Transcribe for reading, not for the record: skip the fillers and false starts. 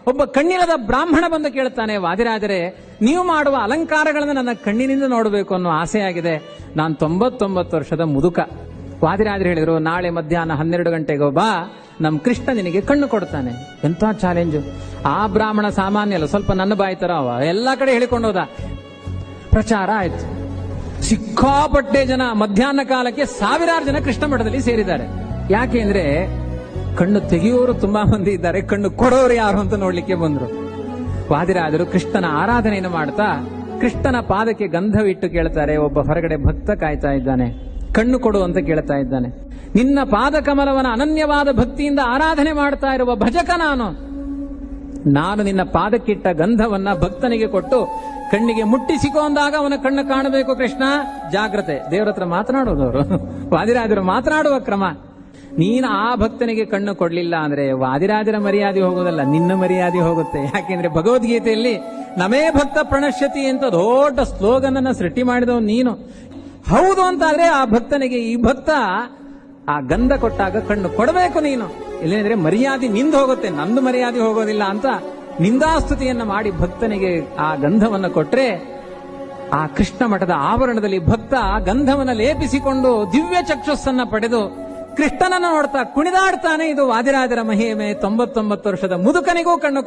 ಒಬ್ಬ ಕಣ್ಣಿಲ್ಲದ ಬ್ರಾಹ್ಮಣ ಬಂದು ಕೇಳ್ತಾನೆ, ವಾದಿರಾಜರೇ, ನೀವು ಮಾಡುವ ಅಲಂಕಾರಗಳನ್ನು ನನ್ನ ಕಣ್ಣಿನಿಂದ ನೋಡಬೇಕು ಅನ್ನೋ ಆಸೆಯಾಗಿದೆ. ನಾನು 99 ವರ್ಷದ ಮುದುಕ. ವಾದಿರಾಜರು ಹೇಳಿದ್ರು, ನಾಳೆ ಮಧ್ಯಾಹ್ನ 12 ಗಂಟೆಗೆ ಬಾ, ನಮ್ ಕೃಷ್ಣ ನಿನಗೆ ಕಣ್ಣು ಕೊಡ್ತಾನೆ. ಎಂತ ಚಾಲೆಂಜ್! ಆ ಬ್ರಾಹ್ಮಣ ಸಾಮಾನ್ಯ ಅಲ್ಲ, ಸ್ವಲ್ಪ ನನ್ನ ಬಾಯಿ ತರ ಅವ. ಎಲ್ಲಾ ಕಡೆ ಹೇಳಿಕೊಂಡೋದ. ಪ್ರಚಾರ ಆಯ್ತು. ಸಿಕ್ಕಾಪಟ್ಟೆ ಜನ, ಮಧ್ಯಾಹ್ನ ಕಾಲಕ್ಕೆ 1000 ಜನ ಕೃಷ್ಣ ಮಠದಲ್ಲಿ ಸೇರಿದ್ದಾರೆ. ಯಾಕೆ ಅಂದ್ರೆ ಕಣ್ಣು ತೆಗೆಯೋರು ತುಂಬಾ ಮಂದಿ ಇದ್ದಾರೆ, ಕಣ್ಣು ಕೊಡೋರು ಯಾರು ಅಂತ ನೋಡ್ಲಿಕ್ಕೆ ಬಂದ್ರು. ವಾದಿರಾಜರು ಕೃಷ್ಣನ ಆರಾಧನೆಯನ್ನು ಮಾಡ್ತಾ ಕೃಷ್ಣನ ಪಾದಕ್ಕೆ ಗಂಧವಿಟ್ಟು ಕೇಳ್ತಾರೆ. ಒಬ್ಬ ಹೊರಗಡೆ ಭಕ್ತ ಕಾಯ್ತಾ ಇದ್ದಾನೆ, ಕಣ್ಣು ಕೊಡು ಅಂತ ಕೇಳ್ತಾ ಇದ್ದಾನೆ. ನಿನ್ನ ಪಾದ ಕಮಲವನ ಅನನ್ಯವಾದ ಭಕ್ತಿಯಿಂದ ಆರಾಧನೆ ಮಾಡ್ತಾ ಇರುವ ಭಜಕ ನಾನು ನಿನ್ನ ಪಾದಕ್ಕಿಟ್ಟ ಗಂಧವನ್ನ ಭಕ್ತನಿಗೆ ಕೊಟ್ಟು ಕಣ್ಣಿಗೆ ಮುಟ್ಟಿಸಿಕೊ ಅಂದಾಗ ಅವನ ಕಣ್ಣು ಕಾಣಬೇಕು. ಕೃಷ್ಣ ಜಾಗ್ರತೆ. ದೇವರ ಹತ್ರ ಮಾತನಾಡೋದವರು, ವಾದಿರಾಜರು ಮಾತನಾಡುವ ಕ್ರಮ. ನೀನು ಆ ಭಕ್ತನಿಗೆ ಕಣ್ಣು ಕೊಡ್ಲಿಲ್ಲ ಅಂದ್ರೆ ವಾದಿರಾಜರ ಮರ್ಯಾದೆ ಹೋಗೋದಲ್ಲ, ನಿನ್ನ ಮರ್ಯಾದೆ ಹೋಗುತ್ತೆ. ಯಾಕೆಂದ್ರೆ ಭಗವದ್ಗೀತೆಯಲ್ಲಿ ನಮೇ ಭಕ್ತ ಪ್ರಣಶ್ಯತಿ ಅಂತ ದೊಡ್ಡ ಸ್ಲೋಗನ್ ಅನ್ನ ಸೃಷ್ಟಿ ಮಾಡಿದವ್ ನೀನು. ಹೌದು ಅಂತಾದ್ರೆ ಆ ಭಕ್ತನಿಗೆ ಈ ಭಕ್ತ ಆ ಗಂಧ ಕೊಟ್ಟಾಗ ಕಣ್ಣು ಕೊಡಬೇಕು ನೀನು, ಇಲ್ಲಂದ್ರೆ ಮರ್ಯಾದೆ ನಿಂದು ಹೋಗುತ್ತೆ, ನಂದು ಮರ್ಯಾದೆ ಹೋಗೋದಿಲ್ಲ ಅಂತ ನಿಂದಾಸ್ತುತಿಯನ್ನ ಮಾಡಿ ಭಕ್ತನಿಗೆ ಆ ಗಂಧವನ್ನ ಕೊಟ್ರೆ, ಆ ಕೃಷ್ಣ ಮಠದ ಆವರಣದಲ್ಲಿ ಭಕ್ತ ಗಂಧವನ್ನ ಲೇಪಿಸಿಕೊಂಡು ದಿವ್ಯ ಚಕ್ಷುಸ್ಸನ್ನ ಪಡೆದು ಕೃಷ್ಣನನ್ನು ನೋಡ್ತಾ ಕುಣಿದಾಡ್ತಾನೆ. ಇದು ವಾದಿರಾಜರ ಮಹಿಮೆ. 99 ವರ್ಷದ ಮುದುಕನಿಗೂ ಕಣ್ಣು